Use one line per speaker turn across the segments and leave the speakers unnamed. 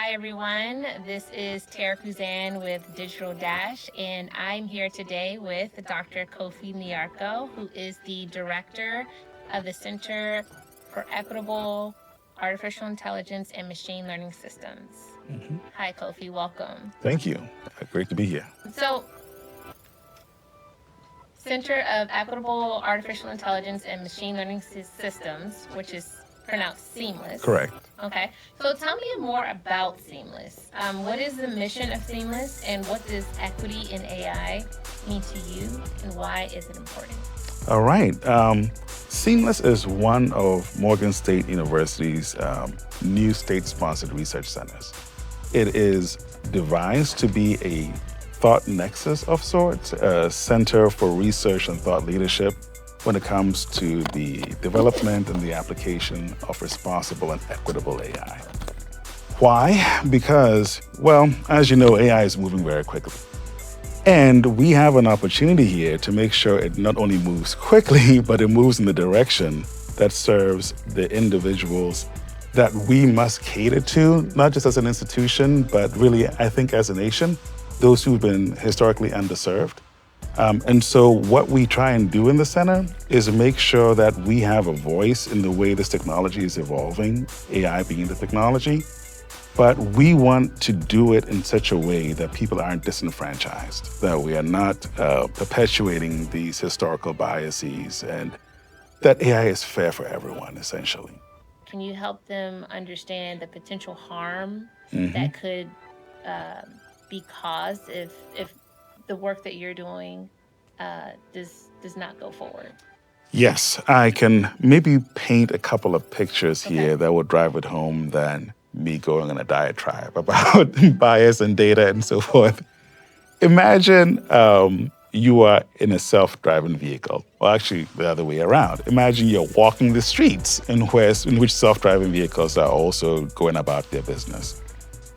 Hi, everyone. This is Tara Kuzan with Digital Dash, and I'm here today with Dr. Kofi Nyarko, who is the director of the Center for Equitable Artificial Intelligence and Machine Learning Systems. Hi, Kofi. Welcome.
Thank you. Great to be here.
So, Center of Equitable Artificial Intelligence and Machine Learning Systems, which is pronounced CEAMLS.
Correct.
Okay. So tell me more about CEAMLS. What is the mission of CEAMLS, and what does equity in AI mean to you, and why is it important?
All right. Seamless is one of Morgan State University's new state-sponsored research centers. It is devised to be a thought nexus of sorts, a center for research and thought leadership when it comes to the development and the application of responsible and equitable AI. Why? Because, well, as you know, AI is moving very quickly. And we have an opportunity here to make sure it not only moves quickly, but it moves in the direction that serves the individuals that we must cater to, not just as an institution, but really, I think, as a nation, those who've been historically underserved. And so what we try and do in the center is make sure that we have a voice in the way this technology is evolving, AI being the technology, but we want to do it in such a way that people aren't disenfranchised, that we are not perpetuating these historical biases, and that AI is fair for everyone, essentially.
Can you help them understand the potential harm that could be caused if the work that you're doing does not go forward?
Yes, I can maybe paint a couple of pictures here that will drive it home than me going on a diatribe about bias and data and so forth. Imagine you are in a self-driving vehicle. Well, actually, the other way around. Imagine you're walking the streets in which self-driving vehicles are also going about their business.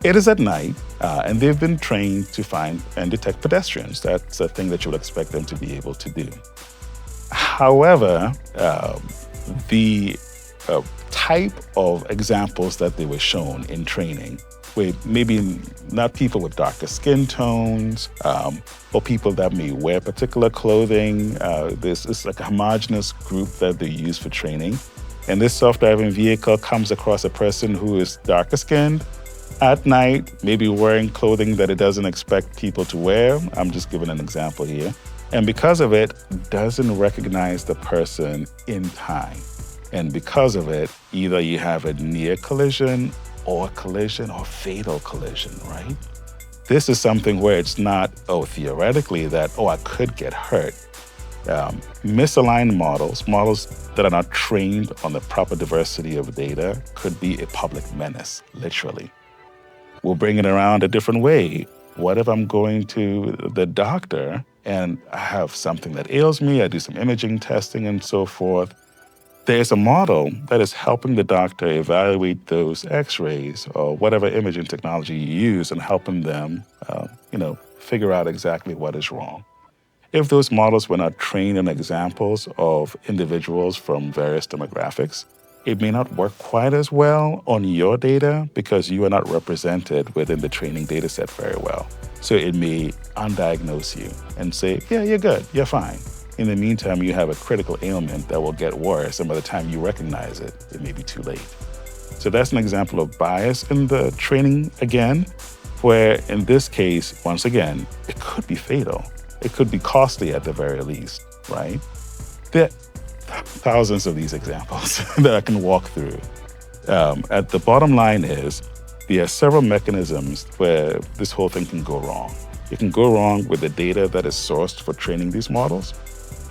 It is at night, and they've been trained to find and detect pedestrians. That's a thing that you would expect them to be able to do. However, the type of examples that they were shown in training were maybe not people with darker skin tones, or people that may wear particular clothing. This is like a homogenous group that they use for training. And this self-driving vehicle comes across a person who is darker skinned, at night, maybe wearing clothing that it doesn't expect people to wear. I'm just giving an example here. And because of it, doesn't recognize the person in time. And because of it, either you have a near collision or fatal collision, right? This is something where it's not, theoretically that, I could get hurt. Misaligned models that are not trained on the proper diversity of data could be a public menace, literally. We'll bring it around a different way. What if I'm going to the doctor and I have something that ails me, I do some imaging testing and so forth. There's a model that is helping the doctor evaluate those x-rays or whatever imaging technology you use and helping them, figure out exactly what is wrong. If those models were not trained on examples of individuals from various demographics, it may not work quite as well on your data because you are not represented within the training data set very well. So it may undiagnose you and say, yeah, you're good, you're fine. In the meantime, you have a critical ailment that will get worse, and by the time you recognize it, it may be too late. So that's an example of bias in the training again, where in this case, once again, it could be fatal. It could be costly at the very least, right? There are thousands of these examples that I can walk through. At the bottom line is, there are several mechanisms where this whole thing can go wrong. It can go wrong with the data that is sourced for training these models.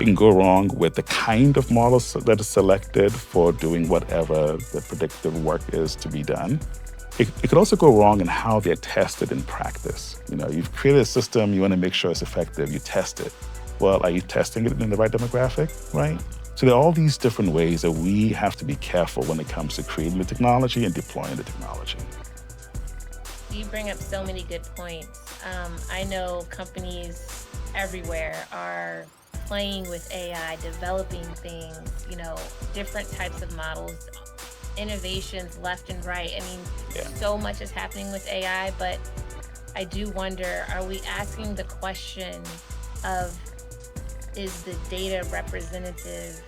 It can go wrong with the kind of models that is selected for doing whatever the predictive work is to be done. It could also go wrong in how they're tested in practice. You've created a system, you want to make sure it's effective, you test it. Well, are you testing it in the right demographic, right? So there are all these different ways that we have to be careful when it comes to creating the technology and deploying the technology.
You bring up so many good points. I know companies everywhere are playing with AI, developing things, different types of models, innovations left and right. I mean,
Yeah.
so much is happening with AI, but I do wonder, are we asking the question of, is the data representative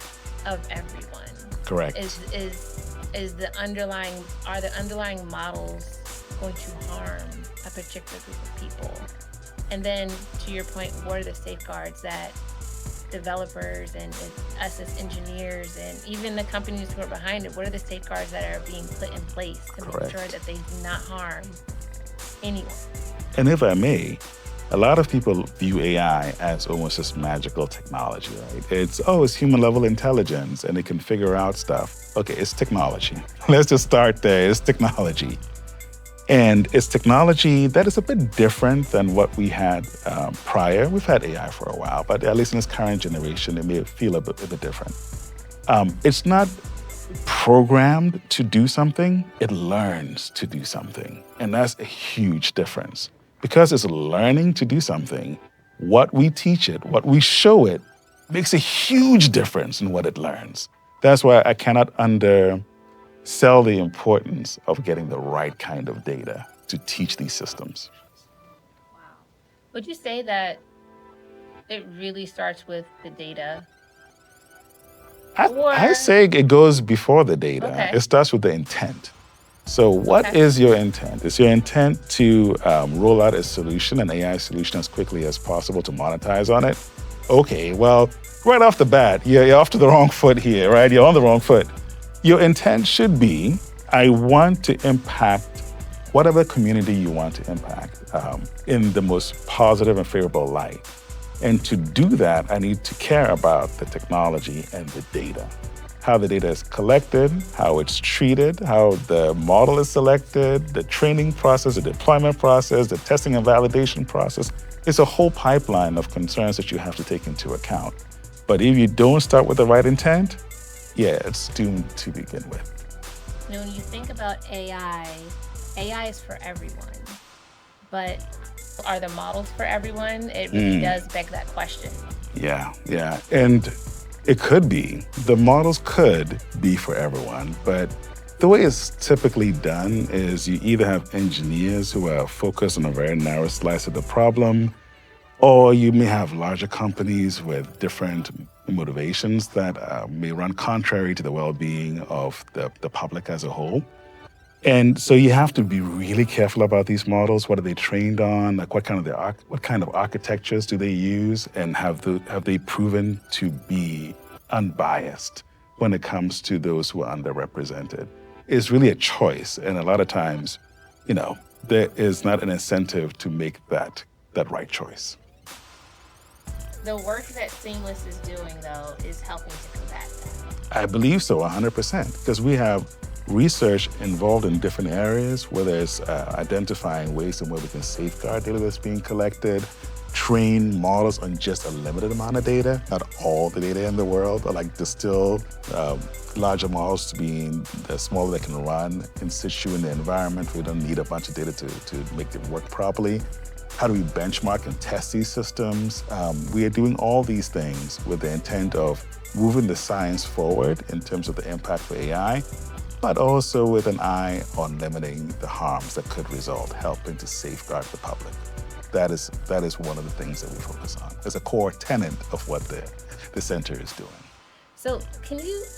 of everyone?
Correct.
Is the underlying, are the underlying models going to harm a particular group of people? And then to your point, what are the safeguards that developers and us as engineers and even the companies who are behind it, what are the safeguards that are being put in place to make
Correct.
sure that they do not harm anyone?
And if I may, a lot of people view AI as almost this magical technology, right? It's human level intelligence and it can figure out stuff. Okay, it's technology. Let's just start there. It's technology. And it's technology that is a bit different than what we had prior. We've had AI for a while, but at least in this current generation, it may feel a bit different. It's not programmed to do something, it learns to do something. And that's a huge difference. Because it's learning to do something, what we teach it, what we show it, makes a huge difference in what it learns. That's why I cannot undersell the importance of getting the right kind of data to teach these systems.
Wow. Would you say that it really starts with the data?
I say it goes before the data.
Okay.
It starts with the intent. So what
Okay.
is your intent? Is your intent to roll out a solution, an AI solution, as quickly as possible to monetize on it? Okay, well, right off the bat, you're off to the wrong foot here, right? You're on the wrong foot. Your intent should be, I want to impact whatever community you want to impact in the most positive and favorable light. And to do that, I need to care about the technology and the data. How the data is collected, how it's treated, how the model is selected, the training process, the deployment process, the testing and validation process. It's a whole pipeline of concerns that you have to take into account. But if you don't start with the right intent, yeah, it's doomed to begin with.
Now, when you think about AI is for everyone, but are the models for everyone? It really does beg that question.
Yeah. And it could be. The models could be for everyone, but the way it's typically done is you either have engineers who are focused on a very narrow slice of the problem, or you may have larger companies with different motivations that may run contrary to the well-being of the public as a whole. And so you have to be really careful about these models. What are they trained on? Like what kind of architectures do they use? And have they proven to be unbiased when it comes to those who are underrepresented? It's really a choice. And a lot of times, there is not an incentive to make that right choice.
The work that CEAMLS is doing, though, is helping to combat that.
I believe so, 100%, because we have research involved in different areas, whether it's identifying ways in which we can safeguard data that's being collected, train models on just a limited amount of data, not all the data in the world, or like distill larger models to being the smaller they can run in situ in the environment. We don't need a bunch of data to make it work properly. How do we benchmark and test these systems? We are doing all these things with the intent of moving the science forward in terms of the impact for AI, but also with an eye on limiting the harms that could result, helping to safeguard the public. That is one of the things that we focus on. It's a core tenet of what the center is doing.
So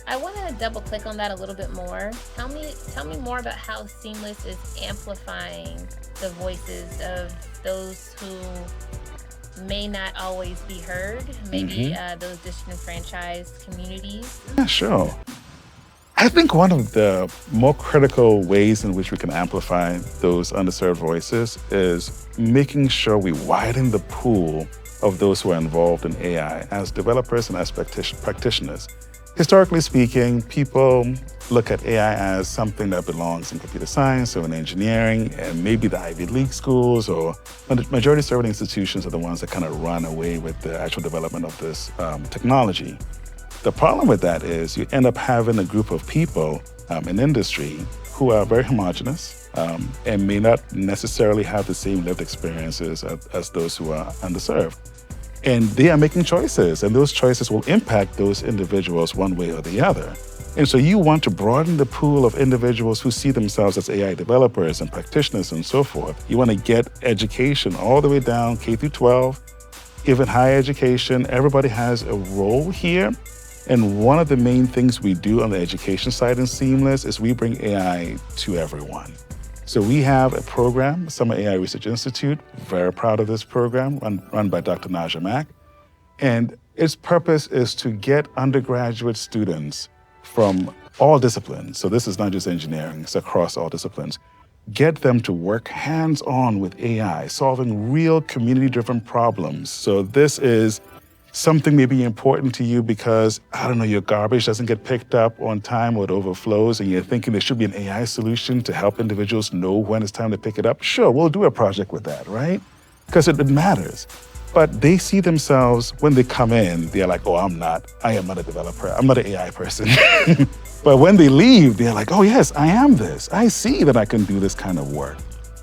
I want to double click on that a little bit more. Tell me more about how CEAMLS is amplifying the voices of those who may not always be heard, maybe those disenfranchised communities.
Yeah, sure. I think one of the more critical ways in which we can amplify those underserved voices is making sure we widen the pool of those who are involved in AI as developers and as practitioners. Historically speaking, people look at AI as something that belongs in computer science or in engineering, and maybe the Ivy League schools or majority serving institutions are the ones that kind of run away with the actual development of this technology. The problem with that is you end up having a group of people in industry who are very homogenous and may not necessarily have the same lived experiences as those who are underserved. And they are making choices, and those choices will impact those individuals one way or the other. And so you want to broaden the pool of individuals who see themselves as AI developers and practitioners and so forth. You want to get education all the way down K through 12, even higher education. Everybody has a role here. And one of the main things we do on the education side in CEAMLS is we bring AI to everyone. So we have a program, Summer AI Research Institute, very proud of this program, run by Dr. Naja Mack. And its purpose is to get undergraduate students from all disciplines. So this is not just engineering, it's across all disciplines. Get them to work hands-on with AI, solving real community-driven problems. So this is something may be important to you because, I don't know, your garbage doesn't get picked up on time or it overflows and you're thinking there should be an AI solution to help individuals know when it's time to pick it up. Sure, we'll do a project with that, right? Because it matters. But they see themselves, when they come in, they're like, oh, I am not a developer. I'm not an AI person. But when they leave, they're like, oh yes, I am this. I see that I can do this kind of work.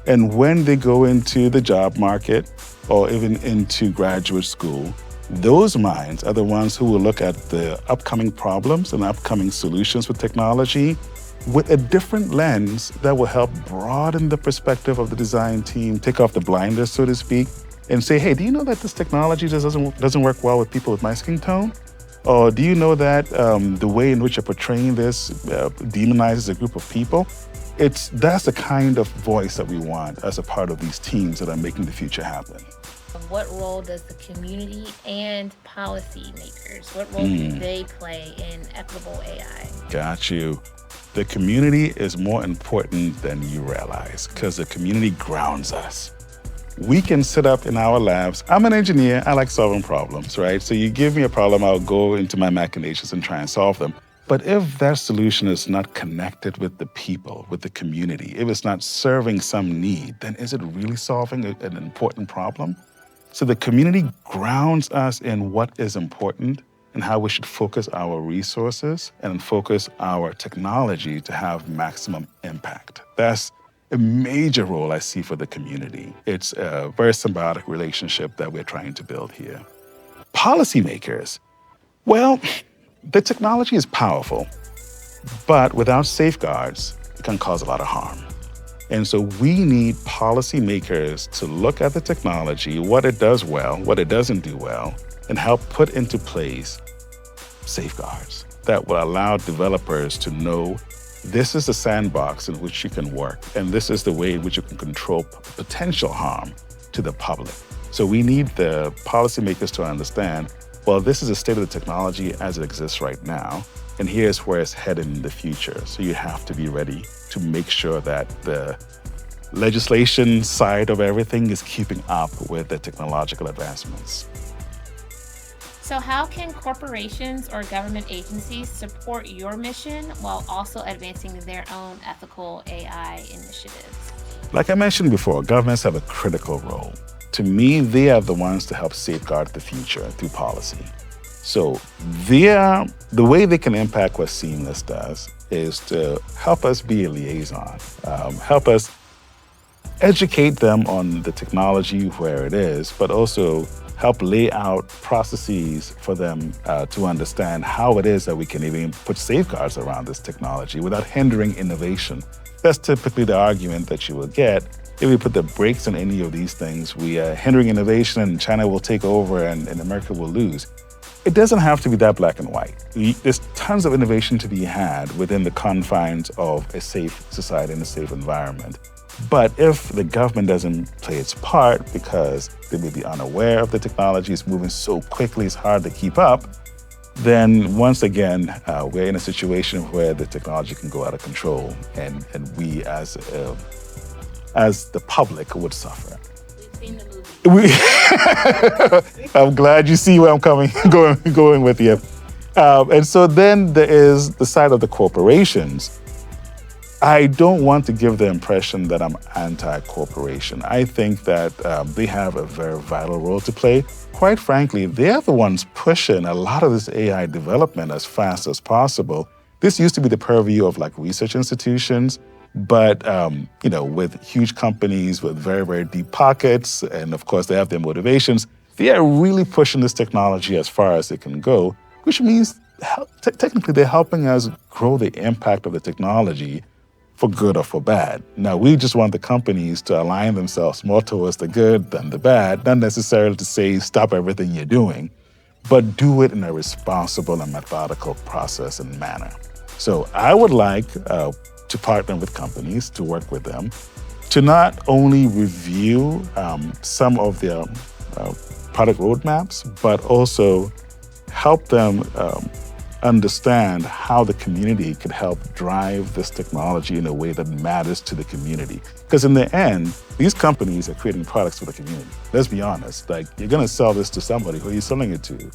And when they go into the job market or even into graduate school, those minds are the ones who will look at the upcoming problems and upcoming solutions with technology with a different lens that will help broaden the perspective of the design team, take off the blinders, so to speak, and say, hey, do you know that this technology just doesn't work well with people with my skin tone? Or do you know that the way in which you're portraying this demonizes a group of people? That's the kind of voice that we want as a part of these teams that are making the future happen.
What role does the community and policy makers, what role do they play in equitable AI?
Got you. The community is more important than you realize because the community grounds us. We can sit up in our labs. I'm an engineer. I like solving problems, right? So you give me a problem, I'll go into my machinations and try and solve them. But if that solution is not connected with the people, with the community, if it's not serving some need, then is it really solving an important problem? So the community grounds us in what is important and how we should focus our resources and focus our technology to have maximum impact. That's a major role I see for the community. It's a very symbiotic relationship that we're trying to build here. Policymakers, well, the technology is powerful, but without safeguards, it can cause a lot of harm. And so we need policymakers to look at the technology, what it does well, what it doesn't do well, and help put into place safeguards that will allow developers to know this is the sandbox in which you can work, and this is the way in which you can control potential harm to the public. So we need the policymakers to understand, well, this is the state of the technology as it exists right now, and here's where it's headed in the future. So you have to be ready to make sure that the legislation side of everything is keeping up with the technological advancements.
So how can corporations or government agencies support your mission while also advancing their own ethical AI initiatives?
Like I mentioned before, governments have a critical role. To me, they are the ones to help safeguard the future through policy. So the way they can impact what CEAMLS does is to help us be a liaison, help us educate them on the technology where it is, but also help lay out processes for them to understand how it is that we can even put safeguards around this technology without hindering innovation. That's typically the argument that you will get. If we put the brakes on any of these things, we are hindering innovation and China will take over and America will lose. It doesn't have to be that black and white. There's tons of innovation to be had within the confines of a safe society and a safe environment. But if the government doesn't play its part because they may be unaware of the technology, it's moving so quickly, it's hard to keep up, then once again, we're in a situation where the technology can go out of control and we as the public would suffer.
We've seen the movie.
I'm glad you see where I'm going with you. And so then there is the side of the corporations. I don't want to give the impression that I'm anti-corporation. I think that they have a very vital role to play. Quite frankly, they're the ones pushing a lot of this AI development as fast as possible. This used to be the purview of like research institutions, but with huge companies with very, very deep pockets, and of course they have their motivations, they are really pushing this technology as far as it can go, which means technically they're helping us grow the impact of the technology for good or for bad. Now, we just want the companies to align themselves more towards the good than the bad, not necessarily to say stop everything you're doing, but do it in a responsible and methodical process and manner. So I would like to partner with companies, to work with them, to not only review some of their product roadmaps, but also help them understand how the community could help drive this technology in a way that matters to the community. Because in the end, these companies are creating products for the community. Let's be honest, like you're gonna sell this to somebody. Who are you selling it to?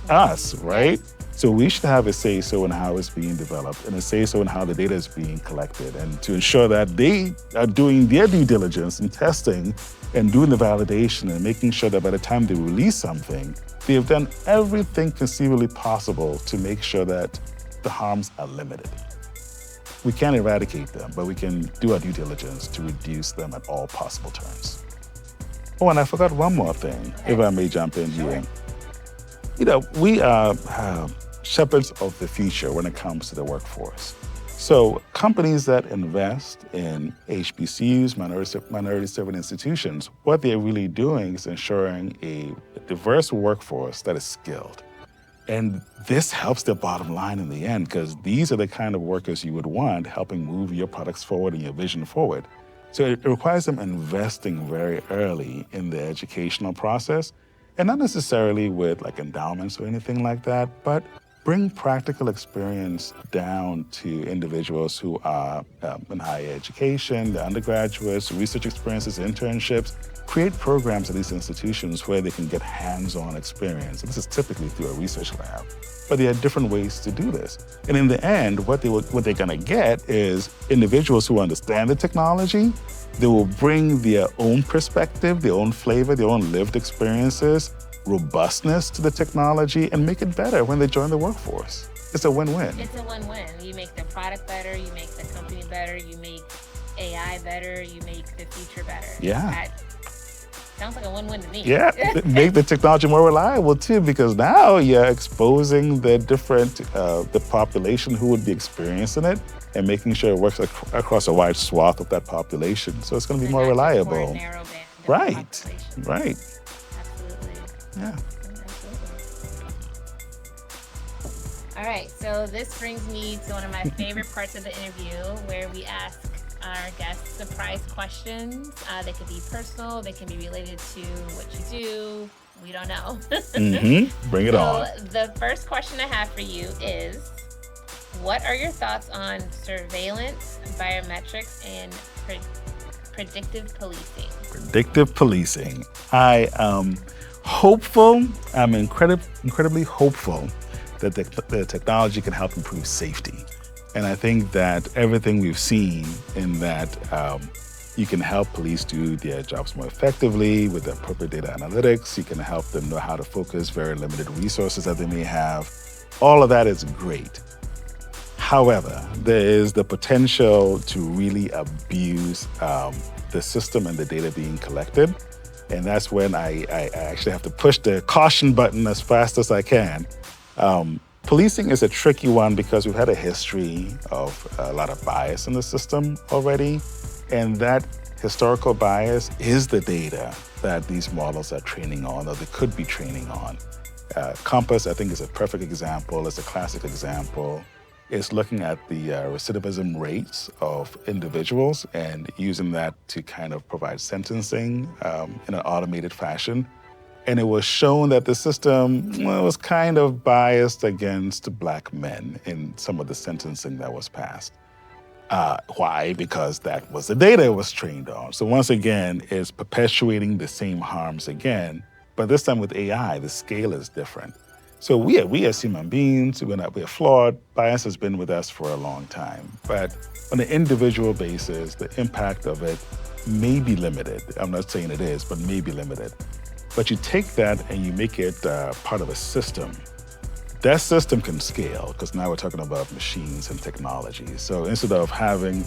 Us, right? So we should have a say-so in how it's being developed and a say-so in how the data is being collected, and to ensure that they are doing their due diligence and testing and doing the validation and making sure that by the time they release something, they have done everything conceivably possible to make sure that the harms are limited. We can't eradicate them, but we can do our due diligence to reduce them at all possible terms. Oh, and I forgot one more thing, if I may jump in here. You know, we are shepherds of the future when it comes to the workforce. So companies that invest in HBCUs, minority-serving institutions, what they're really doing is ensuring a diverse workforce that is skilled. And this helps their bottom line in the end, because these are the kind of workers you would want helping move your products forward and your vision forward. So it requires them investing very early in the educational process, and not necessarily with like endowments or anything like that, but bring practical experience down to individuals who are in higher education, the undergraduates, research experiences, internships. Create programs at these institutions where they can get hands-on experience. And this is typically through a research lab. But there are different ways to do this. And in the end, what they're gonna get is individuals who understand the technology. They will bring their own perspective, their own flavor, their own lived experiences, robustness to the technology, and make it better when they join the workforce. It's a win-win.
It's a win-win. You make the product better, you make the company better, you make AI better, you make the future better.
Yeah.
That sounds like a win-win to me.
Yeah, make the technology more reliable too, because now you're exposing the population who would be experiencing it and making sure it works across a wide swath of that population. So it's going to be more reliable.
More narrow band of
Right,
population.
right.
Absolutely.
Yeah.
Absolutely. All right, so this brings me to one of my favorite parts of the interview, where we ask our guests surprise questions. They could be personal, they can be related to what you do. We don't know.
Bring it on.
So the first question I have for you is, what are your thoughts on surveillance, biometrics, and predictive policing?
Predictive policing. I am hopeful, I'm incredibly hopeful that the technology can help improve safety. And I think that everything we've seen in that you can help police do their jobs more effectively with the appropriate data analytics. You can help them know how to focus very limited resources that they may have. All of that is great. However, there is the potential to really abuse the system and the data being collected. And that's when I actually have to push the caution button as fast as I can. Policing is a tricky one because we've had a history of a lot of bias in the system already. And that historical bias is the data that these models are training on, or they could be training on. Compass, I think, is a perfect example. It's a classic example. It's looking at the recidivism rates of individuals and using that to kind of provide sentencing in an automated fashion. And it was shown that the system was kind of biased against Black men in some of the sentencing that was passed. Why? Because that was the data it was trained on. So once again, it's perpetuating the same harms again, but this time with AI, the scale is different. So we as human beings, we are flawed. Bias has been with us for a long time. But on an individual basis, the impact of it may be limited. I'm not saying it is, but may be limited. But you take that and you make it part of a system. That system can scale, because now we're talking about machines and technology. So instead of having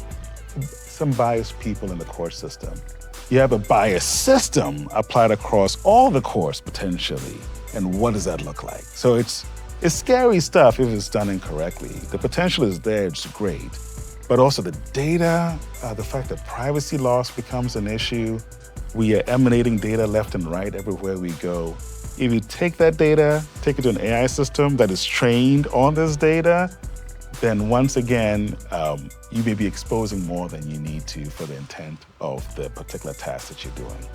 some biased people in the court system, you have a biased system applied across all the courts potentially. And what does that look like? So it's It's scary stuff if it's done incorrectly. The potential is there, it's great. But also the data, the fact that privacy loss becomes an issue. We are emanating data left and right everywhere we go. If you take that data, take it to an AI system that is trained on this data, then once again, you may be exposing more than you need to for the intent of the particular task that you're doing.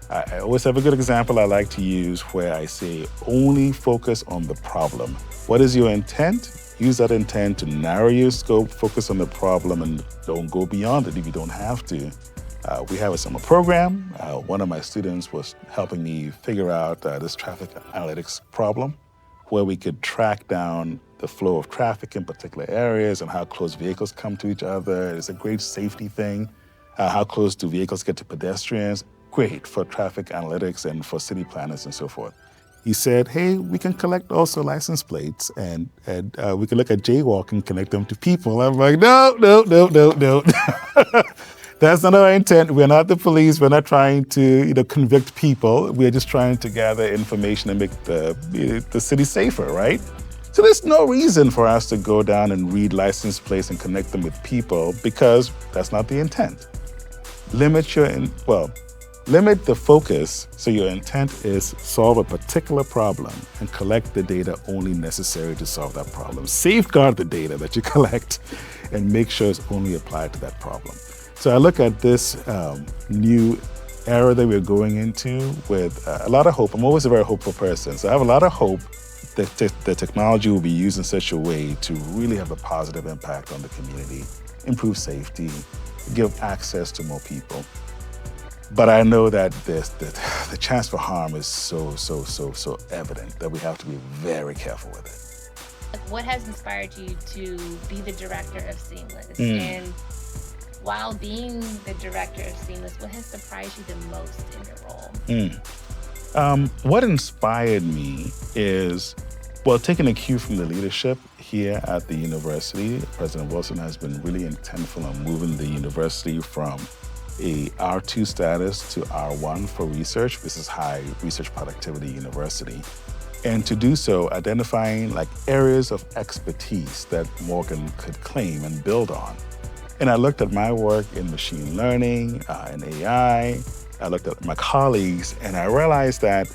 I always have a good example I like to use where I say only focus on the problem. What is your intent? Use that intent to narrow your scope, focus on the problem, and don't go beyond it if you don't have to. We have a summer program. One of my students was helping me figure out this traffic analytics problem where we could track down the flow of traffic in particular areas and how close vehicles come to each other. It's a great safety thing. How close do vehicles get to pedestrians? Great for traffic analytics and for city planners and so forth. He said, hey, we can collect also license plates and we can look at jaywalking, connect them to people. I'm like, no. That's not our intent. We're not the police. We're not trying to convict people. We're just trying to gather information and make the city safer, right? So there's no reason for us to go down and read license plates and connect them with people because that's not the intent. Limit the focus so your intent is solve a particular problem and collect the data only necessary to solve that problem. Safeguard the data that you collect and make sure it's only applied to that problem. So I look at this new era that we're going into with a lot of hope. I'm always a very hopeful person. So I have a lot of hope that the technology will be used in such a way to really have a positive impact on the community, improve safety, give access to more people. But I know that the chance for harm is so evident that we have to be very careful with it.
What has inspired you to be the director of CEAMLS? And while being the director of CEAMLS, what has surprised you the most in your role?
What inspired me is, taking a cue from the leadership here at the university. President Wilson has been really intentful on moving the university from a R2 status to R1 for research. This is high research productivity university. And to do so, identifying areas of expertise that Morgan could claim and build on. And I looked at my work in machine learning, in AI. I looked at my colleagues, and I realized that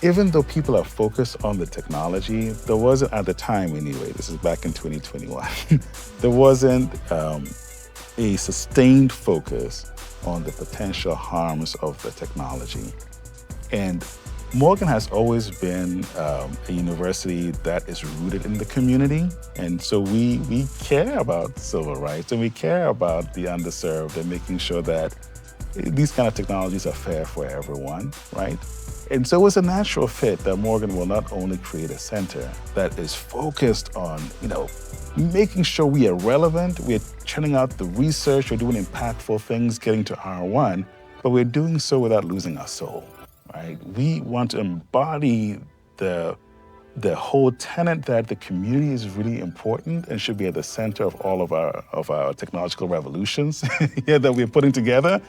even though people are focused on the technology, there wasn't, at the time anyway, this is back in 2021, there wasn't a sustained focus on the potential harms of the technology. And Morgan has always been a university that is rooted in the community. And so we care about civil rights and we care about the underserved and making sure that these kind of technologies are fair for everyone, right? And so it's a natural fit that Morgan will not only create a center that is focused on, making sure we are relevant, we're churning out the research, we're doing impactful things, getting to R1, but we're doing so without losing our soul. Right? We want to embody the whole tenet that the community is really important and should be at the center of all of our technological revolutions that we're putting together.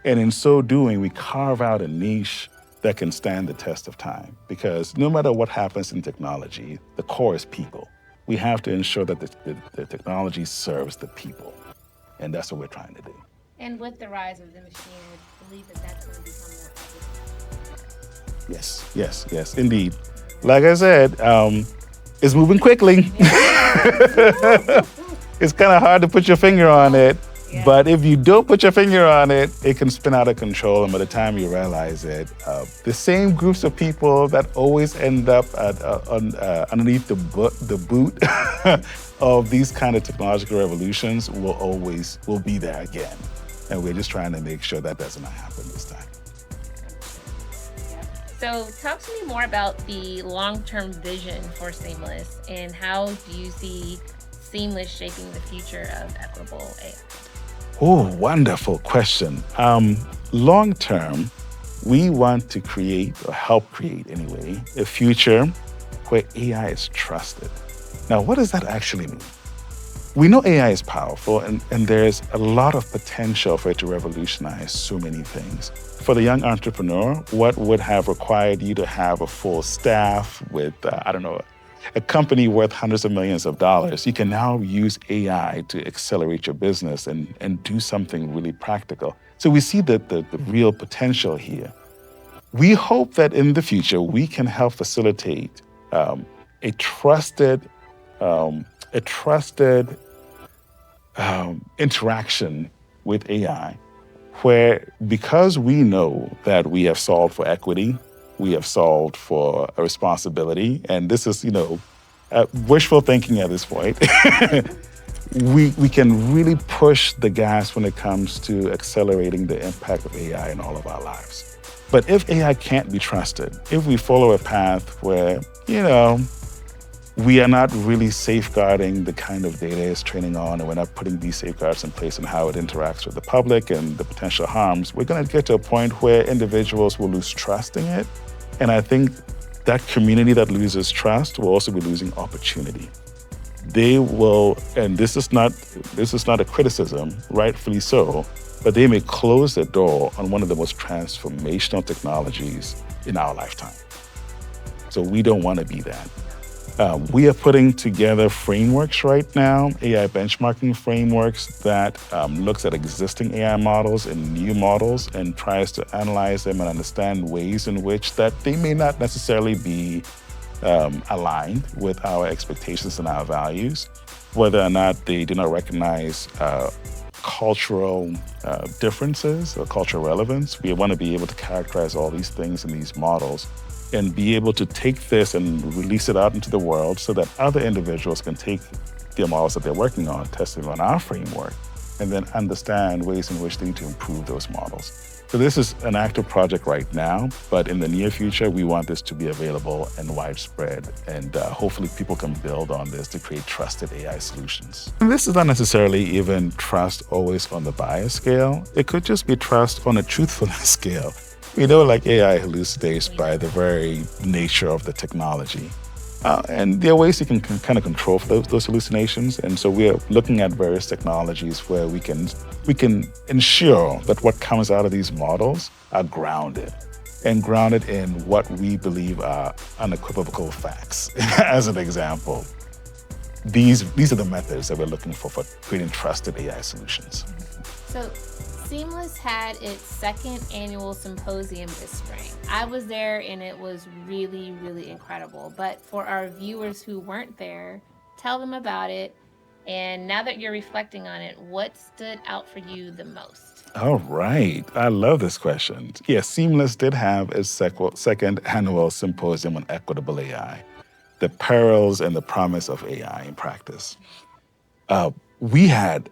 And in so doing, we carve out a niche that can stand the test of time. Because no matter what happens in technology, the core is people. We have to ensure that the technology serves the people. And that's what we're trying to do.
And with the rise of the machine, I believe that that's going to become more evident.
Yes, indeed. Like I said, it's moving quickly. It's kind of hard to put your finger on it, but if you don't put your finger on it, it can spin out of control. And by the time you realize it, the same groups of people that always end up underneath the boot of these kind of technological revolutions will be there again. And we're just trying to make sure that doesn't happen this time.
So talk to me more about the long-term vision for CEAMLS and how do you see CEAMLS shaping the future of equitable AI?
Oh, wonderful question. Long-term, we want to create, or help create anyway, a future where AI is trusted. Now, what does that actually mean? We know AI is powerful and there's a lot of potential for it to revolutionize so many things. For the young entrepreneur, what would have required you to have a full staff with, a company worth hundreds of millions of dollars, you can now use AI to accelerate your business and do something really practical. So we see the real potential here. We hope that in the future, we can help facilitate a trusted interaction with AI, where because we know that we have solved for equity, we have solved for a responsibility, and this is, wishful thinking at this point, we can really push the gas when it comes to accelerating the impact of AI in all of our lives. But if AI can't be trusted, if we follow a path where, we are not really safeguarding the kind of data it's training on, and we're not putting these safeguards in place and how it interacts with the public and the potential harms, we're going to get to a point where individuals will lose trust in it. And I think that community that loses trust will also be losing opportunity. They will, and this is not a criticism, rightfully so, but they may close the door on one of the most transformational technologies in our lifetime. So we don't want to be that. We are putting together frameworks right now, AI benchmarking frameworks that looks at existing AI models and new models and tries to analyze them and understand ways in which that they may not necessarily be aligned with our expectations and our values, whether or not they do not recognize cultural differences or cultural relevance. We want to be able to characterize all these things in these models and be able to take this and release it out into the world so that other individuals can take the models that they're working on, testing on our framework, and then understand ways in which they need to improve those models. So this is an active project right now, but in the near future, we want this to be available and widespread, and hopefully people can build on this to create trusted AI solutions. And this is not necessarily even trust always on the bias scale. It could just be trust on a truthfulness scale. We know like AI hallucinates by the very nature of the technology. And there are ways you can kind of control those hallucinations. And so we are looking at various technologies where we can ensure that what comes out of these models are grounded in what we believe are unequivocal facts. As an example, these are the methods that we're looking for creating trusted AI solutions.
So CEAMLS had its second annual symposium this spring. I was there and it was really, really incredible. But for our viewers who weren't there, tell them about it. And now that you're reflecting on it, what stood out for you the most?
All right. I love this question. Yes, CEAMLS did have its second annual symposium on equitable AI, the perils and the promise of AI in practice. We had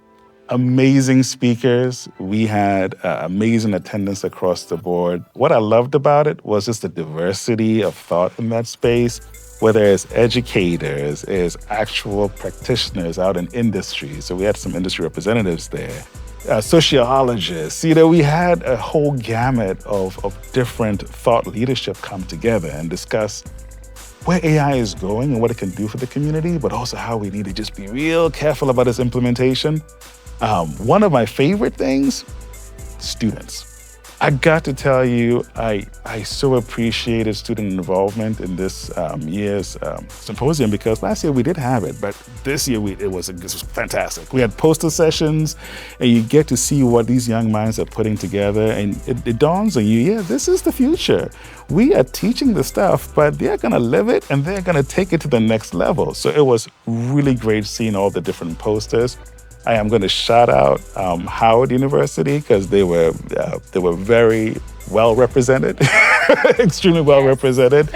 amazing speakers. We had amazing attendance across the board. What I loved about it was just the diversity of thought in that space, whether it's educators, it's actual practitioners out in industry. So we had some industry representatives there, sociologists. We had a whole gamut of different thought leadership come together and discuss where AI is going and what it can do for the community, but also how we need to just be real careful about its implementation. One of my favorite things, students. I got to tell you, I so appreciated student involvement in this year's symposium, because last year we did have it, but this year it was fantastic. We had poster sessions, and you get to see what these young minds are putting together, and it dawns on you, yeah, this is the future. We are teaching the stuff, but they're gonna live it, and they're gonna take it to the next level. So it was really great seeing all the different posters. I am going to shout out Howard University, because they were very well represented, extremely well represented.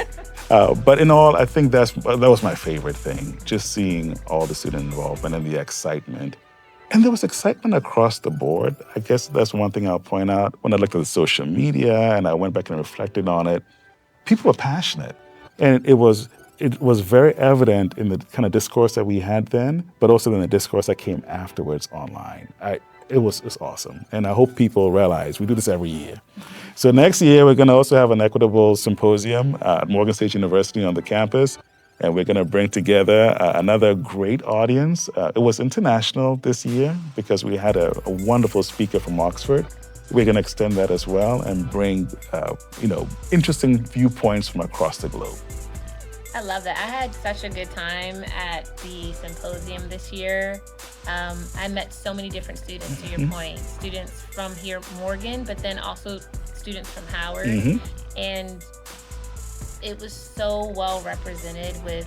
But in all, I think that was my favorite thing, just seeing all the student involvement and the excitement. And there was excitement across the board. I guess that's one thing I'll point out. When I looked at the social media and I went back and reflected on it, people were passionate. And it was very evident in the kind of discourse that we had then, but also in the discourse that came afterwards online. It's awesome. And I hope people realize we do this every year. So next year, we're going to also have an Equitable Symposium at Morgan State University on the campus. And we're going to bring together another great audience. It was international this year because we had a wonderful speaker from Oxford. We're going to extend that as well and bring interesting viewpoints from across the globe.
I love that. I had such a good time at the symposium this year. I met so many different students, to your
Hmm.
point, students from here, Morgan, but then also students from Howard.
Hmm.
And it was so well represented with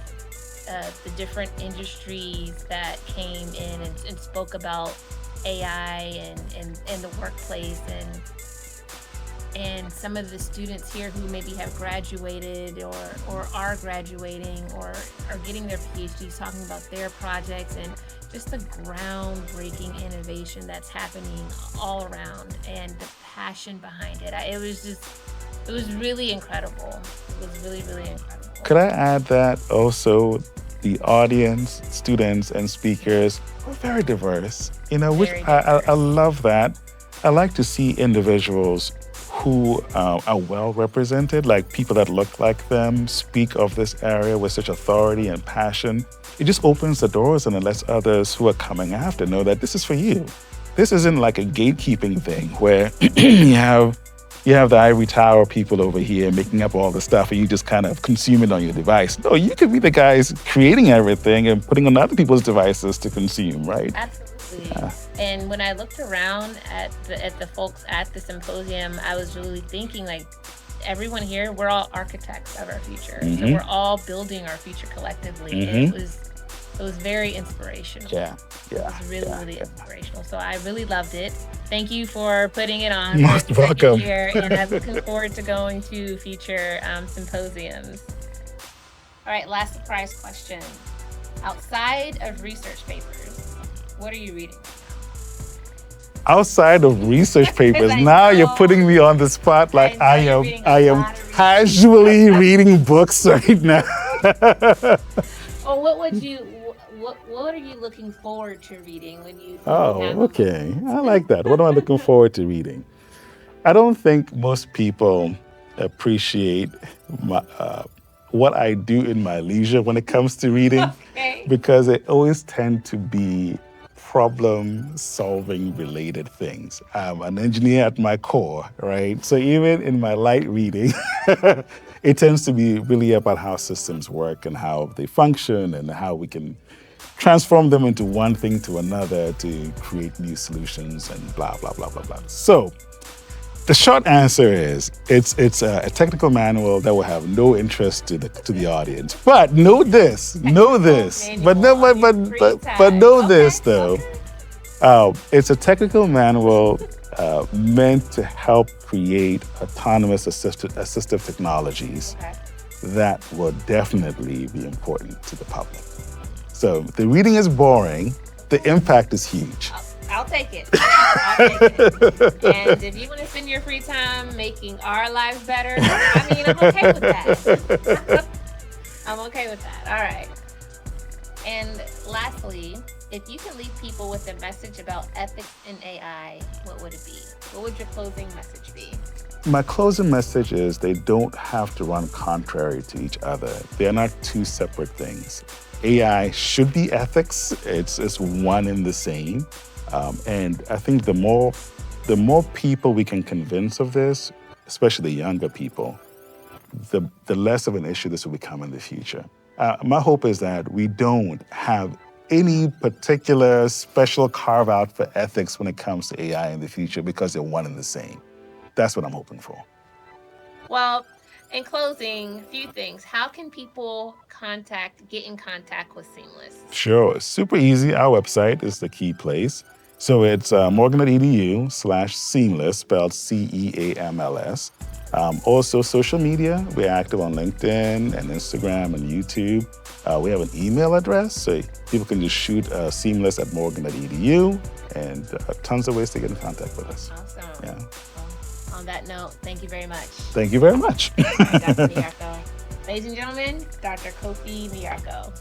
the different industries that came in and spoke about AI and the workplace and some of the students here who maybe have graduated or are graduating or are getting their PhDs talking about their projects and just the groundbreaking innovation that's happening all around and the passion behind it. It was really incredible. It was really, really incredible.
Could I add that also the audience, students, and speakers were very diverse, which
Very
I
diverse.
love that. I like to see individuals who are well represented, like people that look like them, speak of this area with such authority and passion. It just opens the doors and it lets others who are coming after know that this is for you. This isn't like a gatekeeping thing where you have the ivory tower people over here making up all the stuff and you just kind of consume it on your device. No, you could be the guys creating everything and putting on other people's devices to consume, right?
Absolutely.
Yeah.
And when I looked around at the folks at the symposium, I was really thinking like everyone here, we're all architects of our future. So
Hmm.
we're all building our future collectively. And
Hmm.
it was very inspirational.
Yeah,
It
yeah,
was really,
yeah,
really
yeah.
inspirational. So I really loved it. Thank you for putting it on for
Most
the second
welcome.
year. And I'm looking forward to going to future symposiums. All right, last surprise question. Outside of research papers, what are you reading
Outside of research
right now?
papers,
I
now you're
know,
putting me on the spot.
I
Like
know you're reading a
I am
lot of research.
casually reading books right now.
Or what would you what are you looking forward to reading when you
Oh,
have a
okay.
moment?
I like that. What am I looking forward to reading? I don't think most people appreciate what I do in my leisure when it comes to reading
Okay.
because it always tend to be problem solving related things. I'm an engineer at my core, right? So even in my light reading, it tends to be really about how systems work and how they function and how we can transform them into one thing to another to create new solutions and blah, blah, blah, blah, blah. So the short answer is it's a technical manual that will have no interest to the audience. But know this, but no,
Manual on your free
but know
time.
this
Okay.
though.
Okay.
It's a technical manual meant to help create autonomous assistive technologies
Okay.
that will definitely be important to the public. So the reading is boring, the impact is huge.
I'll take it. I'll take it. And if you want to spend your free time making our lives better, I mean, I'm okay with that. I'm okay with that. All right. And lastly, if you can leave people with a message about ethics in AI, what would it be? What would your closing message be?
My closing message is they don't have to run contrary to each other. They're not two separate things. AI should be ethics. It's one and the same. And I think the more people we can convince of this, especially the younger people, the less of an issue this will become in the future. My hope is that we don't have any particular special carve out for ethics when it comes to AI in the future because they're one and the same. That's what I'm hoping for.
Well, in closing, a few things. How can people get in contact with Seamless?
Sure, super easy. Our website is the key place. So it's morgan.edu/seamless, spelled CEAMLS. Also, social media. We're active on LinkedIn and Instagram and YouTube. We have an email address, so people can just shoot seamless@morgan.edu, and tons of ways to get in contact with us.
Awesome.
Yeah.
Well, on that note, thank you very much.
Thank you very much.
Dr. Nyarko. Ladies and gentlemen, Dr. Kofi Nyarko.